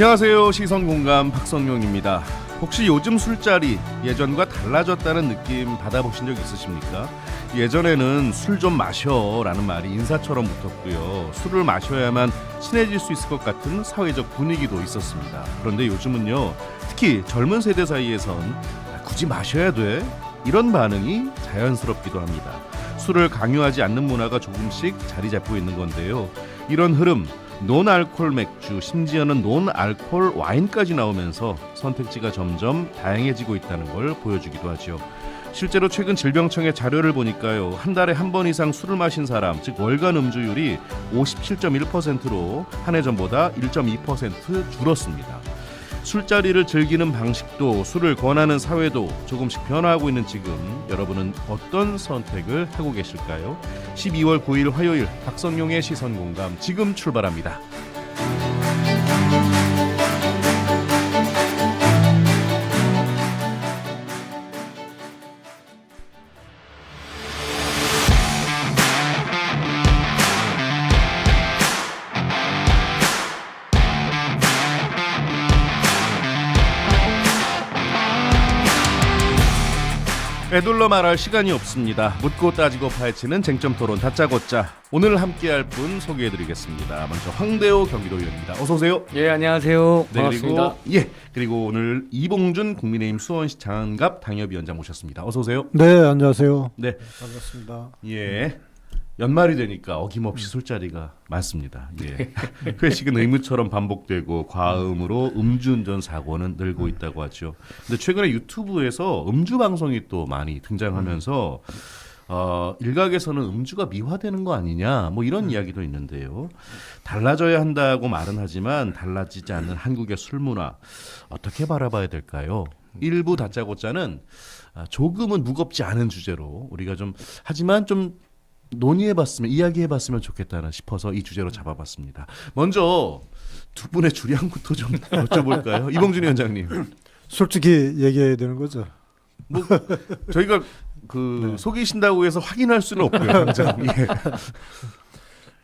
안녕하세요. 시선공감 박성용입니다. 혹시 요즘 술자리 예전과 달라졌다는 느낌 받아보신 적 있으십니까? 예전에는 술 좀 마셔 라는 말이 인사처럼 붙었고요. 술을 마셔야만 친해질 수 있을 것 같은 사회적 분위기도 있었습니다. 그런데 요즘은요, 특히 젊은 세대 사이에선 굳이 마셔야 돼? 이런 반응이 자연스럽기도 합니다. 술을 강요하지 않는 문화가 조금씩 자리 잡고 있는 건데요. 이런 흐름, 논알콜 맥주, 심지어는 논알콜 와인까지 나오면서 선택지가 점점 다양해지고 있다는 걸 보여주기도 하죠. 실제로 최근 질병청의 자료를 보니까요, 한 달에 한 번 이상 술을 마신 사람, 즉 월간 음주율이 57.1%로 한 해 전보다 1.2% 줄었습니다. 술자리를 즐기는 방식도, 술을 권하는 사회도 조금씩 변화하고 있는 지금, 여러분은 어떤 선택을 하고 계실까요? 12월 9일 화요일 박성용의 시선공감 지금 출발합니다. 애둘러 말할 시간이 없습니다. 묻고 따지고 파헤치는 쟁점토론 다짜고짜. 오늘 함께할 분 소개해드리겠습니다. 먼저 황대호 경기도 의원입니다. 어서 오세요. 예, 안녕하세요. 네, 반갑습니다. 그리고 오늘 이봉준 국민의힘 수원시 장갑 당협위원장 모셨습니다. 어서 오세요. 네, 안녕하세요. 네, 반갑습니다. 예. 연말이 되니까 어김없이 술자리가 많습니다. 예. 회식은 의무처럼 반복되고 과음으로 음주운전 사고는 늘고 있다고 하죠. 근데 최근에 유튜브에서 음주 방송이 또 많이 등장하면서 일각에서는 음주가 미화되는 거 아니냐, 뭐 이런 이야기도 있는데요. 달라져야 한다고 말은 하지만 달라지지 않는 한국의 술 문화 어떻게 바라봐야 될까요? 일부 다짜고짜는 조금은 무겁지 않은 주제로 우리가 좀 하지만 좀 논의해봤으면, 이야기해봤으면 좋겠다는 싶어서 이 주제로 잡아봤습니다. 먼저 두 분의 주량부터 좀 여쭤볼까요? 이봉준 위원장님. 솔직히 얘기해야 되는 거죠. 뭐 저희가 네. 속이신다고 해서 확인할 수는 없고요. 당장. 예.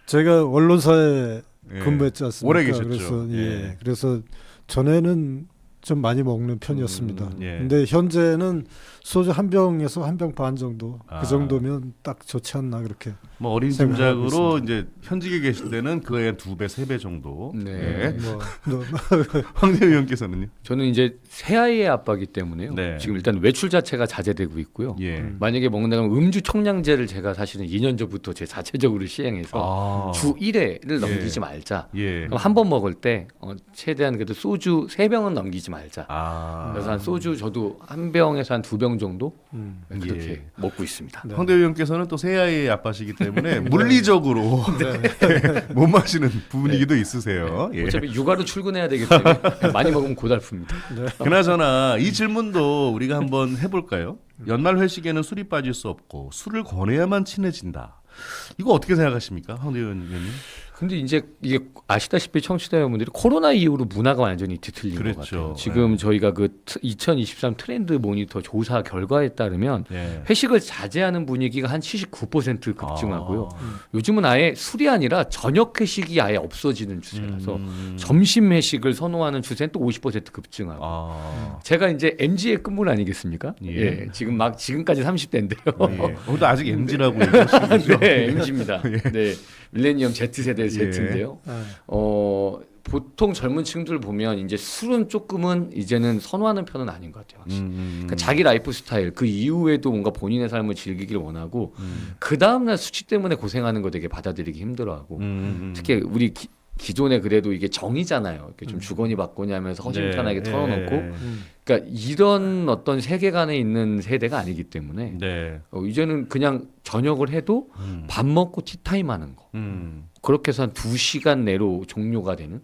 제가 언론사에 예. 근무했지 않습니까? 오래 계셨죠. 그래서 예. 그래서 전에는 좀 많이 먹는 편이었습니다. 예. 근데 현재는 소주 한 병에서 한 병 반 정도, 아. 그 정도면 딱 좋지 않나 그렇게. 뭐 어린 생각하고 짐작으로 이제 현직에 계실 때는 그에 2배, 3배 정도. 네. 예. 뭐, 황대 의원께서는요? 저는 이제 새아이의 아빠이기 때문에요. 네. 지금 일단 외출 자체가 자제되고 있고요. 예. 만약에 먹는다면 음주 총량제를 제가 사실은 2년 전부터 제 자체적으로 시행해서 주 1회를 넘기지 말자. 예. 그럼 한 번 먹을 때 최대한 그래도 소주 3병은 넘기지 말자. 그래서 한 소주 저도 한 병에서 한 2병 정도 그렇게 예. 먹고 있습니다. 네. 황대 의원께서는 또 새아이의 아빠시기 때문에 물리적으로 못 마시는 분위기도 있으세요. 예. 어차피 육아로 출근해야 되기 때문에 많이 먹으면 고달픕니다. 그나저나 이 질문도 우리가 한번 해볼까요? 연말 회식에는 술이 빠질 수 없고 술을 권해야만 친해진다. 이거 어떻게 생각하십니까, 황대 의원님? 근데 이제 이게 아시다시피 청취자 여러분들이 코로나 이후로 문화가 완전히 뒤틀린 그렇죠. 것 같아요. 지금 네. 저희가 그 2023 트렌드 모니터 조사 결과에 따르면 예. 회식을 자제하는 분위기가 한 79% 급증하고요. 요즘은 아예 술이 아니라 저녁 회식이 아예 없어지는 추세라서 점심 회식을 선호하는 추세는 또 50% 급증하고. 제가 이제 MZ의 끝물 아니겠습니까? 예. 예. 지금까지 30대인데요. 예. 근데 아직 MZ라고 얘기하시는 거죠? 네, MZ입니다. 네, 밀레니엄 Z 세대 Z인데요. 보통 젊은 층들 보면 이제 술은 조금은 이제는 선호하는 편은 아닌 것 같아요. 확실히. 그러니까 자기 라이프 스타일 그 이후에도 뭔가 본인의 삶을 즐기기를 원하고 그 다음날 수치 때문에 고생하는 거 되게 받아들이기 힘들어하고 특히 우리 기존에 그래도 이게 정이잖아요. 이렇게 좀 주거니 받거니 하면서 허심탄회하게 네. 털어놓고 예. 그러니까 이런 어떤 세계관에 있는 세대가 아니기 때문에 네. 이제는 그냥 저녁을 해도 밥 먹고 티타임 하는 거 그렇게 해서 한 2시간 내로 종료가 되는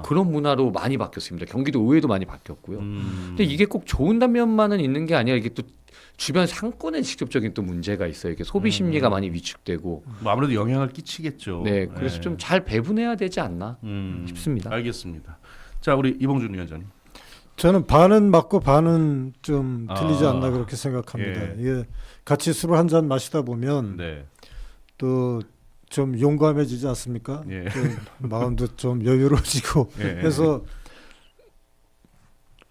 그런 문화로 많이 바뀌었습니다. 경기도 의회도 많이 바뀌었고요. 근데 이게 꼭 좋은 단면만은 있는 게 아니라 이게 또 주변 상권에 직접적인 또 문제가 있어요. 이게 소비 심리가 많이 위축되고 뭐 아무래도 영향을 끼치겠죠. 네, 그래서 좀 잘 배분해야 되지 않나 싶습니다. 알겠습니다. 자, 우리 이봉준 위원장님. 저는 반은 맞고 반은 좀 틀리지 않나 그렇게 생각합니다. 예. 이게 같이 술을 한 잔 마시다 보면 네. 또 좀 용감해지지 않습니까? 예. 좀 마음도 좀 여유로워지고 예. 해서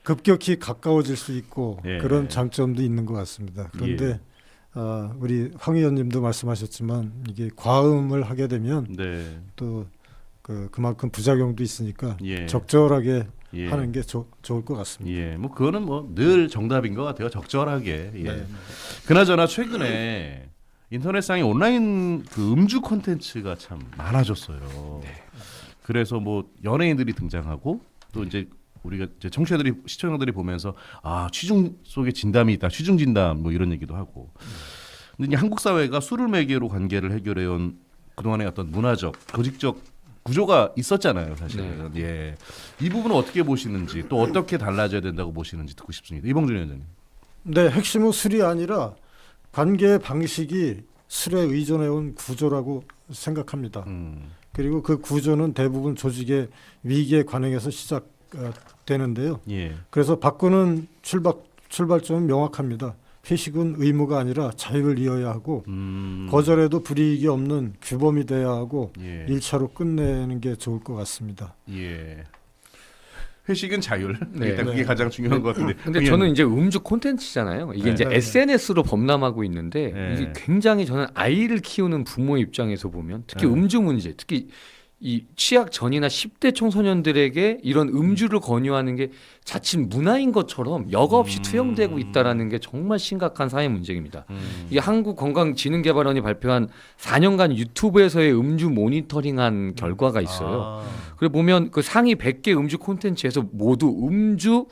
급격히 가까워질 수 있고 예. 그런 장점도 있는 것 같습니다. 그런데 우리 황 의원님도 말씀하셨지만 이게 과음을 하게 되면 네. 또 그만큼 부작용도 있으니까 예. 적절하게 예. 하는 게 좋을 것 같습니다. 예, 뭐 그거는 뭐 늘 정답인 것 같아요. 적절하게. 예. 네. 그나저나 최근에 인터넷상에 온라인 그 음주 콘텐츠가 참 많아졌어요. 네. 그래서 뭐 연예인들이 등장하고 또 이제 우리가 이제 청취자들이 시청자들이 보면서 아 취중 속에 진담이 있다, 취중 진담 뭐 이런 얘기도 하고. 근데 이제 한국 사회가 술을 매개로 관계를 해결해온 그동안의 어떤 문화적, 조직적 구조가 있었잖아요, 사실은. 예, 이 부분은 어떻게 보시는지 또 어떻게 달라져야 된다고 보시는지 듣고 싶습니다. 이봉준 위원장님. 네, 핵심은 술이 아니라 관계 방식이 술에 의존해온 구조라고 생각합니다. 그리고 그 구조는 대부분 조직의 위기에 관행해서 시작되는데요. 예. 그래서 바꾸는 출발점은 명확합니다. 회식은 의무가 아니라 자유를 이어야 하고 거절해도 불이익이 없는 규범이 돼야 하고 예. 1차로 끝내는 게 좋을 것 같습니다. 예. 회식은 자율. 네. 일단 그게 가장 중요한 것 같은데. 근데 저는 이제 음주 콘텐츠잖아요. 이게 네. 이제 네. SNS로 범람하고 있는데 네. 이게 굉장히 저는 아이를 키우는 부모 입장에서 보면 특히 네. 음주 문제, 특히 이 취약 전이나 10대 청소년들에게 이런 음주를 권유하는 게 자칫 문화인 것처럼 여과 없이 투영되고 있다라는 게 정말 심각한 사회 문제입니다. 이게 한국건강진흥개발원이 발표한 4년간 유튜브에서의 음주 모니터링한 결과가 있어요. 그래 보면 그 상위 100개 음주 콘텐츠에서 모두 음주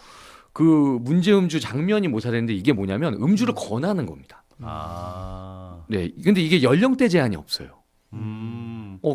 그 문제 음주 장면이 모사되는데 이게 뭐냐면 음주를 권하는 겁니다. 네, 근데 이게 연령대 제한이 없어요.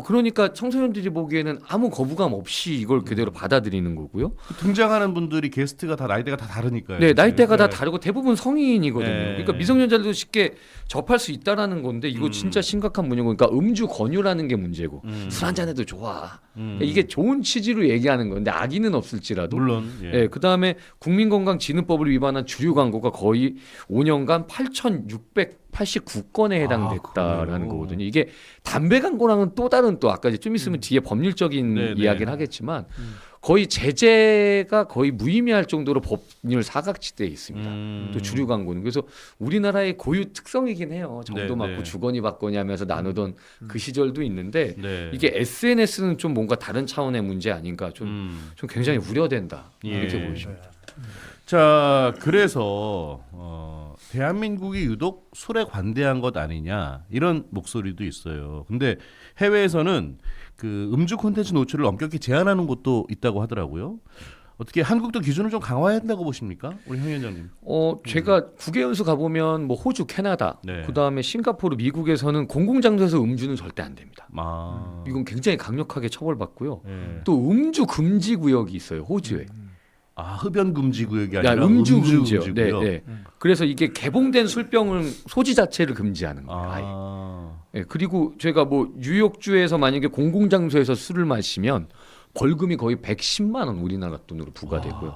그러니까 청소년들이 보기에는 아무 거부감 없이 이걸 그대로 받아들이는 거고요. 등장하는 분들이 게스트가 다 나이대가 다 다르니까요. 네, 나이대가 다 네. 다르고 대부분 성인이거든요. 네. 그러니까 미성년자들도 쉽게 접할 수 있다라는 건데 이거 진짜 심각한 문제고, 그러니까 음주 권유라는 게 문제고 술 한 잔해도 좋아. 이게 좋은 취지로 얘기하는 건데 악의는 없을지라도. 물론. 예. 네, 그 다음에 국민건강진흥법을 위반한 주류 광고가 거의 5년간 8,689건에 해당됐다라는 그래요? 거거든요. 이게 담배 광고랑은 또 다른 또 아까 이제 좀 있으면 뒤에 법률적인 네, 이야기를 네. 하겠지만 거의 제재가 거의 무의미할 정도로 법률 사각지대에 있습니다. 또 주류 광고는 그래서 우리나라의 고유 특성이긴 해요. 정도 네, 맞고 네. 주거니 받거니 하면서 나누던 그 시절도 있는데 네. 이게 SNS는 좀 뭔가 다른 차원의 문제 아닌가 좀 굉장히 우려된다 이렇게 예. 보여집니다. 자, 그래서 대한민국이 유독 술에 관대한 것 아니냐 이런 목소리도 있어요. 근데 해외에서는 그 음주 콘텐츠 노출을 엄격히 제한하는 곳도 있다고 하더라고요. 어떻게 한국도 기준을 좀 강화해야 된다고 보십니까, 우리 황 위원장님? 제가 국외 연수 가보면 뭐 호주, 캐나다, 네. 그 다음에 싱가포르, 미국에서는 공공장소에서 음주는 절대 안 됩니다. 이건 굉장히 강력하게 처벌받고요. 예. 또 음주 금지 구역이 있어요, 호주에. 흡연 금지 구역이 아니라 음주 금지요. 금지고요. 네. 그래서 이게 개봉된 술병을 소지 자체를 금지하는 거예요. 아예. 네, 그리고 제가 뭐 뉴욕주에서 만약에 공공장소에서 술을 마시면 벌금이 거의 110만 원 우리나라 돈으로 부과되고요.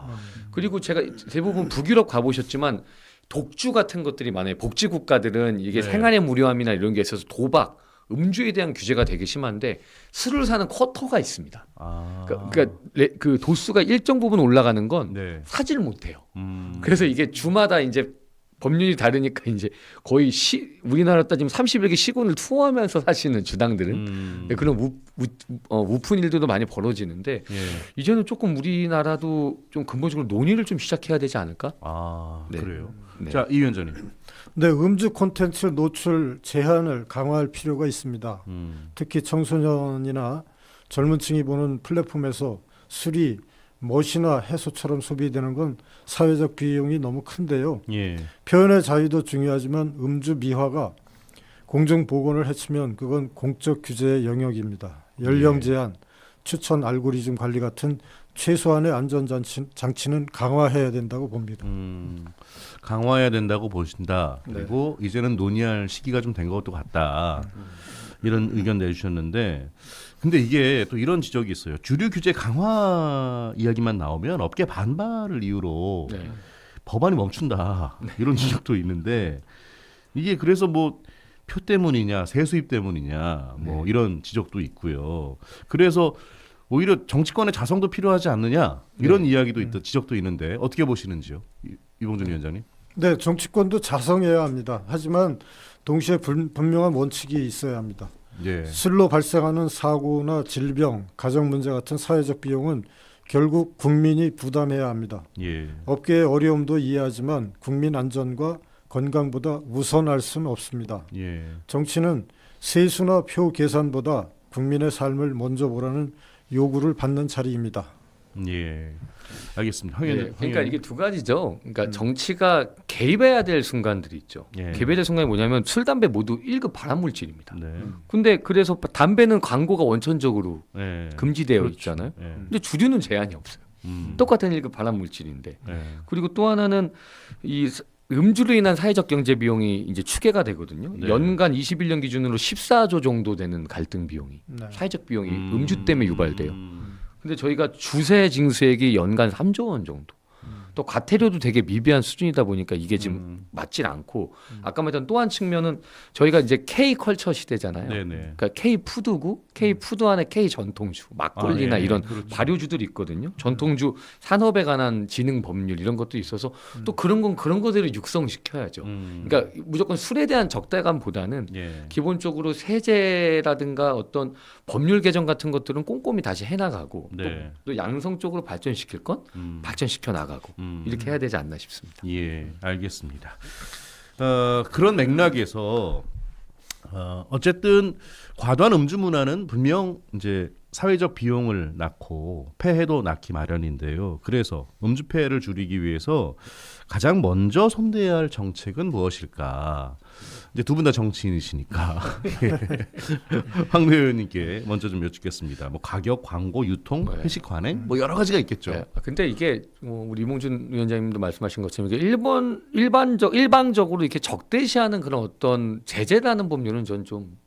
그리고 제가 대부분 북유럽 가보셨지만 독주 같은 것들이 많아요. 복지 국가들은 이게 네. 생활의 무료함이나 이런 게 있어서 도박, 음주에 대한 규제가 되게 심한데 술을 사는 쿼터가 있습니다. 그러니까 그 도수가 일정 부분 올라가는 건 네. 사질 못해요. 그래서 이게 주마다 이제 법률이 다르니까 이제 거의 우리나라 따지면 30여 개 시군을 투어하면서 사시는 주당들은 그런 우픈 일들도 많이 벌어지는데 예. 이제는 조금 우리나라도 좀 근본적으로 논의를 좀 시작해야 되지 않을까? 네. 그래요. 네. 자, 이 위원장님. 네, 음주 콘텐츠 노출 제한을 강화할 필요가 있습니다. 특히 청소년이나 젊은 층이 보는 플랫폼에서 술이 멋이나 해소처럼 소비되는 건 사회적 비용이 너무 큰데요. 예. 표현의 자유도 중요하지만 음주 미화가 공중보건을 해치면 그건 공적 규제의 영역입니다. 연령 제한, 추천 알고리즘 관리 같은 최소한의 안전장치는 강화해야 된다고 봅니다. 강화해야 된다고 보신다. 그리고 이제는 논의할 시기가 좀 된 것도 같다. 이런 의견 내주셨는데 근데 이게 또 이런 지적이 있어요. 주류 규제 강화 이야기만 나오면 업계 반발을 이유로 법안이 멈춘다. 이런 지적도 있는데 이게 그래서 뭐 표 때문이냐, 세수입 때문이냐, 뭐 이런 지적도 있고요. 그래서 오히려 정치권의 자성도 필요하지 않느냐 이런 이야기도 있다, 지적도 있는데 어떻게 보시는지요, 이봉준 위원장님? 네, 정치권도 자성해야 합니다. 하지만 동시에 분명한 원칙이 있어야 합니다. 예. 술로 발생하는 사고나 질병, 가정 문제 같은 사회적 비용은 결국 국민이 부담해야 합니다. 예. 업계의 어려움도 이해하지만 국민 안전과 건강보다 우선할 수는 없습니다. 예. 정치는 세수나 표 계산보다 국민의 삶을 먼저 보라는 요구를 받는 자리입니다. 예. 알겠습니다. 네, 그러니까 이게 두 가지죠. 그러니까 정치가 개입해야 될 순간들이 있죠. 예. 개입해야 될 순간이 뭐냐면 술, 담배 모두 1급 발암물질입니다. 네. 근데 그래서 담배는 광고가 원천적으로 예. 금지되어 그렇죠. 있잖아요. 예. 근데 주류는 제한이 없어요. 똑같은 1급 발암물질인데. 예. 그리고 또 하나는 이 음주로 인한 사회적 경제 비용이 이제 추계가 되거든요. 네. 연간 21년 기준으로 14조 정도 되는 갈등 비용이, 네. 사회적 비용이 음주 때문에 유발돼요. 음. 근데 저희가 주세 징수액이 연간 3조 원 정도. 또 과태료도 되게 미비한 수준이다 보니까 이게 지금 맞질 않고, 아까 말했던 또 한 측면은 저희가 이제 K 컬처 시대잖아요. 네네. 그러니까 K 푸드고 K 푸드 안에 K 전통주, 막걸리나 아, 예. 이런 그렇죠. 발효주들이 있거든요. 전통주 산업에 관한 진흥 법률 이런 것도 있어서 또 그런 건 그런 거대로 육성시켜야죠. 그러니까 무조건 술에 대한 적대감보다는 예. 기본적으로 세제라든가 어떤 법률 개정 같은 것들은 꼼꼼히 다시 해나가고 네. 또 양성적으로 발전시킬 건 발전시켜 나가고 이렇게 해야 되지 않나 싶습니다. 예, 알겠습니다. 그런 맥락에서 어쨌든 과도한 음주 문화는 분명 이제 사회적 비용을 낳고 폐해도 낳기 마련인데요. 그래서 음주 폐해를 줄이기 위해서 가장 먼저 손대야 할 정책은 무엇일까? 이제 두 분 다 정치인이시니까 황 의원님께 먼저 좀 여쭙겠습니다. 뭐 가격, 광고, 유통, 회식 관행, 뭐 여러 가지가 있겠죠. 네. 근데 이게 우리 이몽준 위원장님도 말씀하신 것처럼 이게 일방적으로 이렇게 적대시하는 그런 어떤 제재라는 법률은 전 좀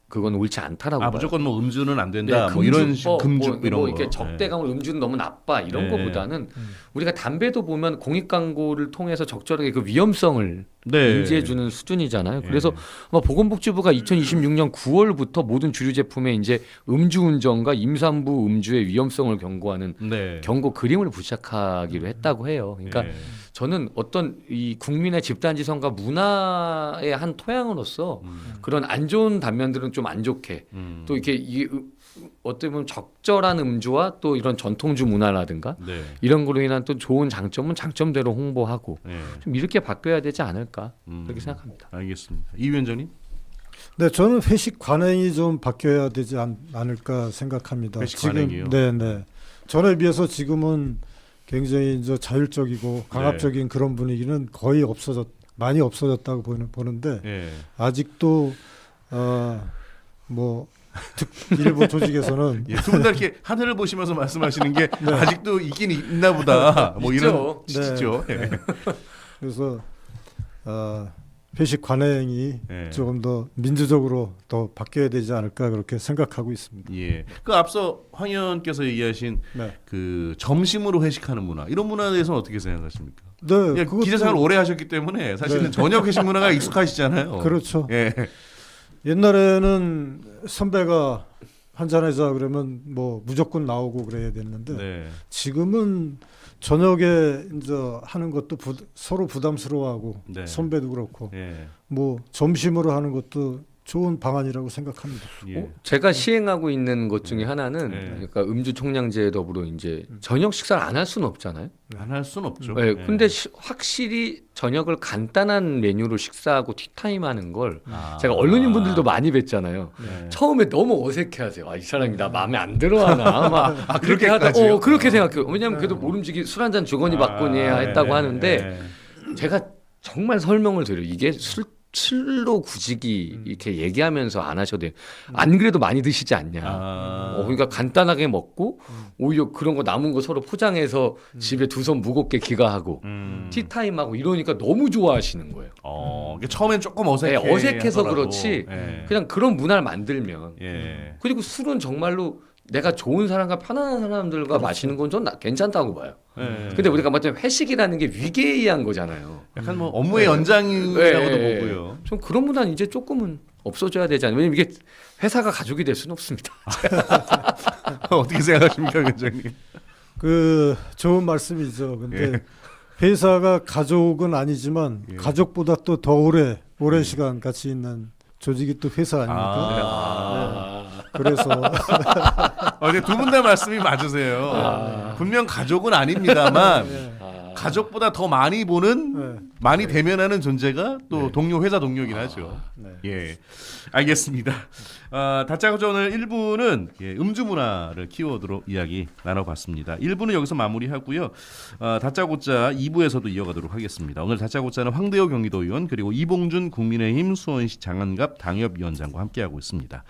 그건 옳지 않다라고 봐요. 무조건 뭐 음주는 안 된다. 네, 뭐 이런 금주 뭐 이런 거. 이렇게 적대감을 음주는 너무 나빠 이런 네. 거보다는 우리가 담배도 보면 공익 광고를 통해서 적절하게 그 위험성을 네. 인지해 주는 수준이잖아요. 네. 그래서 아마 보건복지부가 2026년 9월부터 모든 주류 제품에 이제 음주운전과 임산부 음주의 위험성을 경고하는 네. 경고 그림을 부착하기로 했다고 해요. 그러니까 네. 저는 어떤 이 국민의 집단지성과 문화의 한 토양으로서 그런 안 좋은 단면들은 좀 안 좋게 또 이렇게 어떻게 보면 적절한 음주와 또 이런 전통주 문화라든가 네. 이런 거로 인한 또 좋은 장점은 장점대로 홍보하고 네. 좀 이렇게 바뀌어야 되지 않을까 그렇게 생각합니다. 알겠습니다. 이 위원장님? 네, 저는 회식 관행이 좀 바뀌어야 되지 않을까 생각합니다. 회식 관행이요? 네, 네. 전에 비해서 지금은 굉장히 이제 자율적이고 강압적인 그런 분위기는 거의 많이 없어졌다고 보는데 네. 아직도 뭐 일부 조직에서는 예, 두 분 다 이렇게 하늘을 보시면서 말씀하시는 게 아직도 있긴 있나 보다. 뭐 이런 짓이죠. 네. 그래서 회식 관행이 네. 조금 더 민주적으로 더 바뀌어야 되지 않을까 그렇게 생각하고 있습니다. 예. 그 앞서 황 의원께서 얘기하신 네. 그 점심으로 회식하는 문화, 이런 문화에 대해서는 어떻게 생각하십니까? 네, 예, 기자 생활 오래 하셨기 때문에 사실은 네. 저녁 회식 문화가 익숙하시잖아요. 그렇죠. 예. 옛날에는 선배가 한잔하자 그러면 뭐 무조건 나오고 그래야 됐는데 네. 지금은 저녁에 이제 하는 것도 서로 부담스러워하고 네. 선배도 그렇고 예. 뭐 점심으로 하는 것도 좋은 방안이라고 생각합니다. 예. 제가 시행하고 있는 것 중에 하나는 네. 그러니까 음주 총량제 더불어 이제 저녁 식사를 안 할 수는 없잖아요. 안 할 수는 없죠. 네, 예. 근데 확실히 저녁을 간단한 메뉴로 식사하고 티타임 하는 걸 제가 언론인분들도 많이 뵀잖아요. 네. 처음에 너무 어색해하세요. 이 사람이 나 마음에 안 들어하나. 막 그렇게 하다. 그렇게까지요? 그렇게 생각해요. 왜냐하면 그래도 모름지기 술 한잔 주거니 받거니 해야 했다고 네. 하는데 네. 제가 정말 설명을 드려요. 이게 술로 굳이 이렇게 얘기하면서 안 하셔도 돼요. 안 그래도 많이 드시지 않냐. 그러니까 간단하게 먹고 오히려 그런 거 남은 거 서로 포장해서 집에 두 손 무겁게 귀가하고 티타임하고 이러니까 너무 좋아하시는 거예요. 이게 처음엔 조금 어색해. 네, 어색해서 하더라도. 그렇지 예. 그냥 그런 문화를 만들면 예. 그리고 술은 정말로 내가 좋은 사람과 편안한 사람들과 마시는 건 전 괜찮다고 봐요. 예. 근데 우리가 말하자면 회식이라는 게 위계에 의한 거잖아요. 약간 뭐 업무의 연장이라고도 네. 보고요. 좀 그런 문화는 이제 조금은 없어져야 되지 않나요? 왜냐면 이게 회사가 가족이 될 수는 없습니다. 어떻게 생각하십니까, 위원장님? 그 좋은 말씀이죠. 근데 예. 회사가 가족은 아니지만 예. 가족보다 또 더 오래 시간 같이 있는 조직이 또 회사 아닙니까? 그래서 두 분 다 말씀이 맞으세요. 분명 가족은 아닙니다만 가족보다 더 많이 보는 많이 대면하는 존재가 또 동료 회사 동료이긴 하죠. 예, 알겠습니다. 다짜고짜 오늘 1부는 음주 문화를 키워드로 이야기 나눠봤습니다. 1부는 여기서 마무리하고요. 다짜고짜 2부에서도 이어가도록 하겠습니다. 오늘 다짜고짜는 황대호 경기도의원 그리고 이봉준 국민의힘 수원시 장안갑 당협위원장과 함께하고 있습니다.